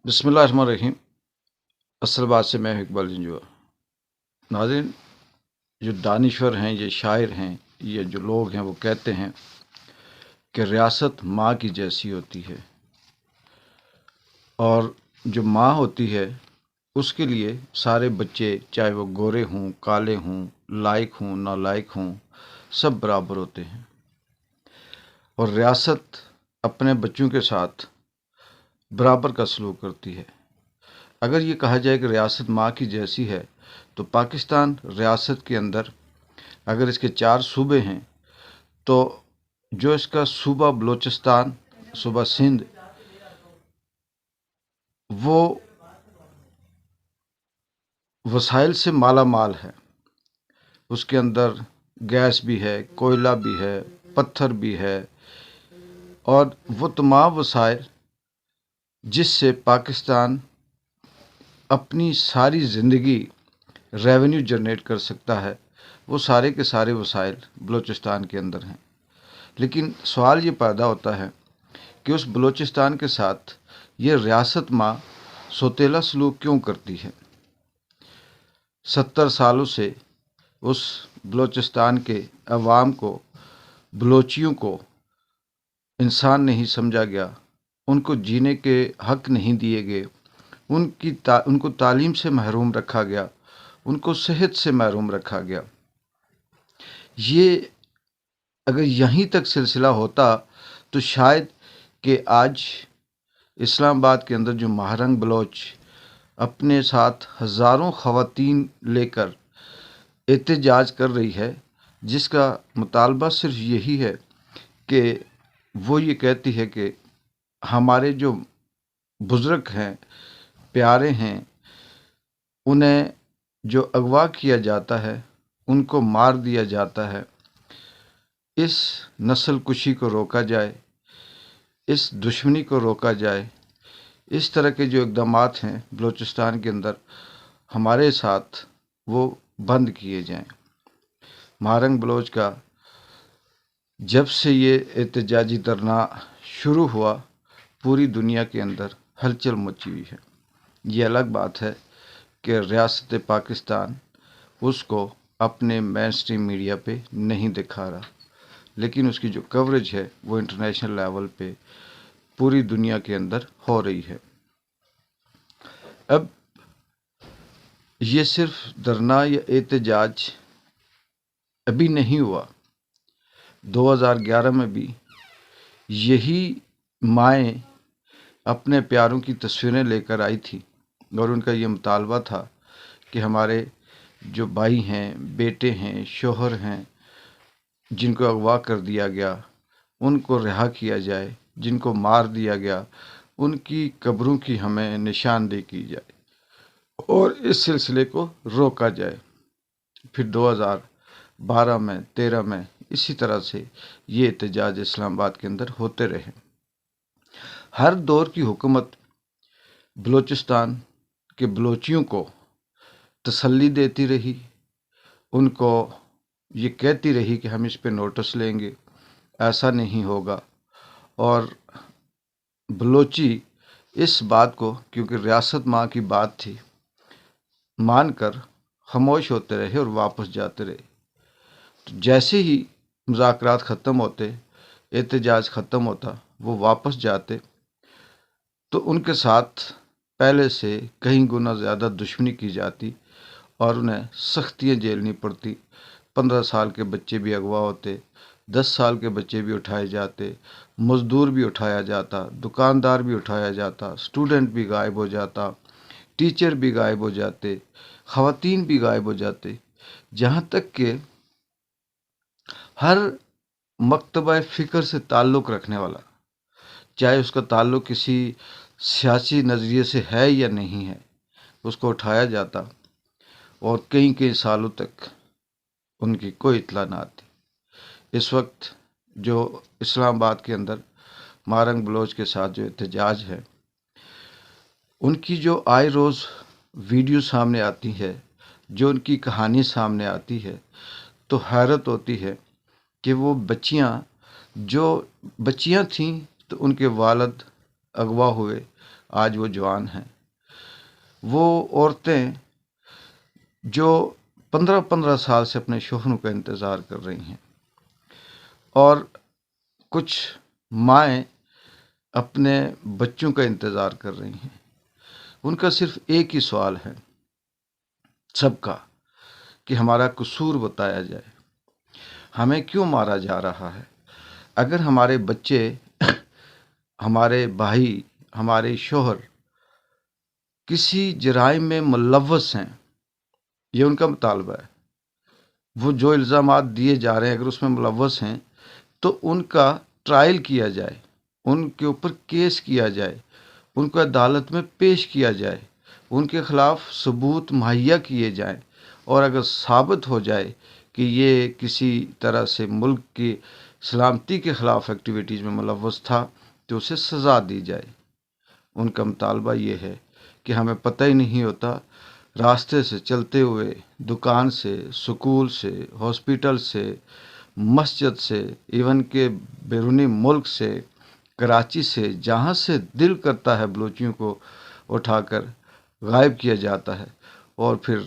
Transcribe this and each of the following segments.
बिस्मिल्लाहिर्रहमानिर्रहीम। असल बात से मैं हूं इकबाल जंजुआ। नाज़रीन, जो दानिश्वर हैं, ये शायर हैं, ये जो लोग हैं वो कहते हैं कि रियासत माँ की जैसी होती है, और जो माँ होती है उसके लिए सारे बच्चे, चाहे वो गोरे हों, काले हों, लायक हों, नालायक हों, सब बराबर होते हैं। और रियासत अपने बच्चों के साथ बराबर का सलूक करती है। अगर ये कहा जाए कि रियासत माँ की जैसी है, तो पाकिस्तान रियासत के अंदर अगर इसके 4 सूबे हैं, तो जो इसका सूबा बलूचिस्तान, सूबा सिंध, वो वसाइल से माला माल है। उसके अंदर गैस भी है, कोयला भी है, पत्थर भी है, और वो तमाम वसाइल जिससे पाकिस्तान अपनी सारी ज़िंदगी रेवेन्यू जनरेट कर सकता है, वो सारे के सारे वसाइल बलूचिस्तान के अंदर हैं। लेकिन सवाल ये पैदा होता है कि उस बलूचिस्तान के साथ ये रियासत माँ सौतेला सलूक क्यों करती है। 70 सालों से उस बलूचिस्तान के अवाम को, बलोचियों को इंसान नहीं समझा गया, उनको जीने के हक नहीं दिए गए, उनको तालीम से महरूम रखा गया, उनको सेहत से महरूम रखा गया। ये अगर यहीं तक सिलसिला होता तो शायद कि आज इस्लामाबाद के अंदर जो महारंग बलोच अपने साथ हज़ारों ख़वातीन लेकर एहतजाज कर रही है, जिसका मुतालबा सिर्फ यही है कि वो ये कहती है कि हमारे जो बुज़ुर्ग हैं, प्यारे हैं, उन्हें जो अगवा किया जाता है, उनको मार दिया जाता है, इस नस्ल कुशी को रोका जाए, इस दुश्मनी को रोका जाए। इस तरह के जो इक़दामात हैं बलूचिस्तान के अंदर हमारे साथ, वो बंद किए जाएं। महारंग बलोच का जब से ये एहतजाजी धरना शुरू हुआ, पूरी दुनिया के अंदर हलचल मची हुई है। ये अलग बात है कि रियासत पाकिस्तान उसको अपने मेन स्ट्रीम मीडिया पे नहीं दिखा रहा, लेकिन उसकी जो कवरेज है वो इंटरनेशनल लेवल पे पूरी दुनिया के अंदर हो रही है। अब ये सिर्फ धरना या एहतजाज अभी नहीं हुआ, 2011 में भी यही माएँ अपने प्यारों की तस्वीरें लेकर आई थी, और उनका ये मुतालबा था कि हमारे जो भाई हैं, बेटे हैं, शोहर हैं, जिनको अगवा कर दिया गया, उनको रिहा किया जाए, जिनको मार दिया गया, उनकी कब्रों की हमें निशानदेही की जाए और इस सिलसिले को रोका जाए। फिर 2012 में, 13 में इसी तरह से ये एहतजाज इस्लामाबाद के अंदर होते रहे। हर दौर की हुकूमत बलूचिस्तान के बलोचियों को तसल्ली देती रही, उनको ये कहती रही कि हम इस पे नोटिस लेंगे, ऐसा नहीं होगा। और बलोची इस बात को, क्योंकि रियासत माँ की बात थी, मानकर खामोश होते रहे और वापस जाते रहे। तो जैसे ही मुज़ाकरात ख़त्म होते, एहतजाज ख़त्म होता, वो वापस जाते, तो उनके साथ पहले से कहीं गुना ज़्यादा दुश्मनी की जाती और उन्हें सख्तियाँ झेलनी पड़ती। 15 साल के बच्चे भी अगवा होते, 10 साल के बच्चे भी उठाए जाते, मज़दूर भी उठाया जाता, दुकानदार भी उठाया जाता, स्टूडेंट भी गायब हो जाता, टीचर भी गायब हो जाते, ख़वातीन भी गायब हो जाते, जहाँ तक कि हर मकतबा फ़िक्र से ताल्लुक़ रखने वाला, चाहे उसका ताल्लुक़ किसी सियासी नज़रिए से है या नहीं है, उसको उठाया जाता और कई कई सालों तक उनकी कोई इत्तला ना आती। इस वक्त जो इस्लामाबाद के अंदर महारंग बलोच के साथ जो एहतजाज है, उनकी जो आए रोज़ वीडियो सामने आती है, जो उनकी कहानी सामने आती है, तो हैरत होती है कि वो बच्चियाँ, जो बच्चियाँ थीं तो उनके वालिद اغوا ہوئے آج وہ جوان ہیں، وہ عورتیں جو 15 سال سے اپنے شوہروں کا انتظار کر رہی ہیں، اور کچھ مائیں اپنے بچوں کا انتظار کر رہی ہیں، ان کا صرف ایک ہی سوال ہے سب کا، کہ ہمارا قصور بتایا جائے، ہمیں کیوں مارا جا رہا ہے؟ اگر ہمارے بچے، ہمارے بھائی، ہمارے شوہر کسی جرائم میں ملوث ہیں، یہ ان کا مطالبہ ہے، وہ جو الزامات دیے جا رہے ہیں اگر اس میں ملوث ہیں تو ان کا ٹرائل کیا جائے، ان کے اوپر کیس کیا جائے، ان کو عدالت میں پیش کیا جائے، ان کے خلاف ثبوت مہیا کیے جائیں، اور اگر ثابت ہو جائے کہ یہ کسی طرح سے ملک کی سلامتی کے خلاف ایکٹیویٹیز میں ملوث تھا تو اسے سزا دی جائے۔ ان کا مطالبہ یہ ہے کہ ہمیں پتہ ہی نہیں ہوتا، راستے سے چلتے ہوئے، دکان سے، سکول سے، ہاسپیٹل سے، مسجد سے، ایون کہ بیرونی ملک سے، کراچی سے، جہاں سے دل کرتا ہے بلوچیوں کو اٹھا کر غائب کیا جاتا ہے، اور پھر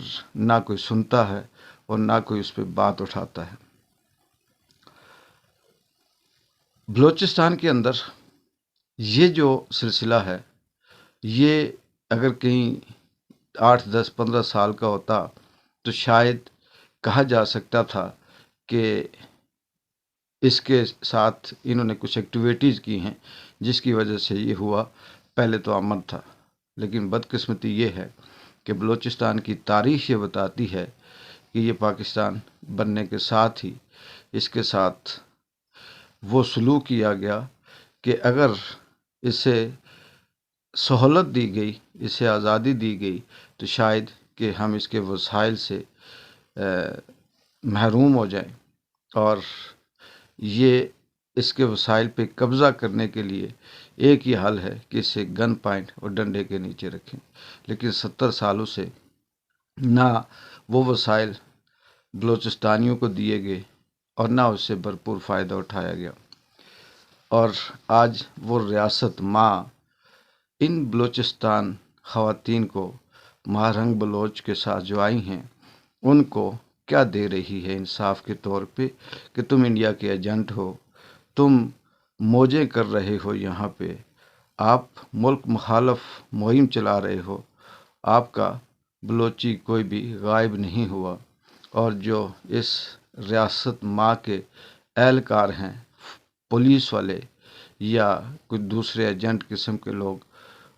نہ کوئی سنتا ہے اور نہ کوئی اس پہ بات اٹھاتا ہے۔ بلوچستان کے اندر یہ جو سلسلہ ہے، یہ اگر کہیں 8 10 15 سال کا ہوتا تو شاید کہا جا سکتا تھا کہ اس کے ساتھ انہوں نے کچھ ایکٹیویٹیز کی ہیں جس کی وجہ سے یہ ہوا، پہلے تو امن تھا۔ لیکن بدقسمتی یہ ہے کہ بلوچستان کی تاریخ یہ بتاتی ہے کہ یہ پاکستان بننے کے ساتھ ہی اس کے ساتھ وہ سلوک کیا گیا کہ اگر اسے سہولت دی گئی، اسے آزادی دی گئی تو شاید کہ ہم اس کے وسائل سے محروم ہو جائیں، اور یہ اس کے وسائل پہ قبضہ کرنے کے لیے ایک ہی حل ہے کہ اسے گن پوائنٹ اور ڈنڈے کے نیچے رکھیں۔ لیکن 70 سالوں سے نہ وہ وسائل بلوچستانیوں کو دیے گئے اور نہ اس سے بھرپور فائدہ اٹھایا گیا، اور آج وہ ریاست ماں ان بلوچستان خواتین کو مہرنگ بلوچ کے ساتھ جو آئی ہیں ان کو کیا دے رہی ہے انصاف کے طور پہ، کہ تم انڈیا کے ایجنٹ ہو، تم موجیں کر رہے ہو، یہاں پہ آپ ملک مخالف مہم چلا رہے ہو، آپ کا بلوچی کوئی بھی غائب نہیں ہوا، اور جو اس ریاست ماں کے اہلکار ہیں، پولیس والے یا کوئی دوسرے ایجنٹ قسم کے لوگ،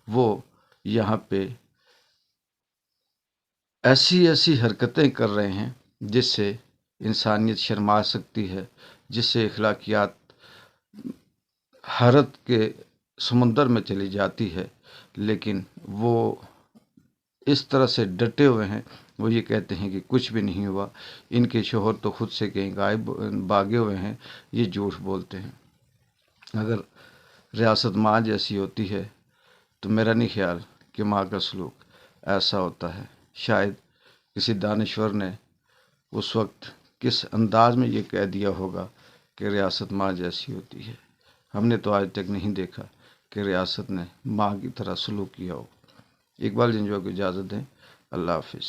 وہ یہاں پہ ایسی حرکتیں کر رہے ہیں جس سے انسانیت شرما سکتی ہے، جس سے اخلاقیات حیرت کے سمندر میں چلی جاتی ہے، لیکن وہ اس طرح سے ڈٹے ہوئے ہیں، وہ یہ کہتے ہیں کہ کچھ بھی نہیں ہوا، ان کے شوہر تو خود سے کہیں غائب بھاگے ہوئے ہیں، یہ جھوٹ بولتے ہیں۔ اگر ریاست ماں جیسی ہوتی ہے تو میرا نہیں خیال کہ ماں کا سلوک ایسا ہوتا ہے۔ شاید کسی دانشور نے اس وقت کس انداز میں یہ کہہ دیا ہوگا کہ ریاست ماں جیسی ہوتی ہے، ہم نے تو آج تک نہیں دیکھا کہ ریاست نے ماں کی طرح سلوک کیا ہو۔ اقبال جنجوع کو اجازت دیں، اللہ حافظ۔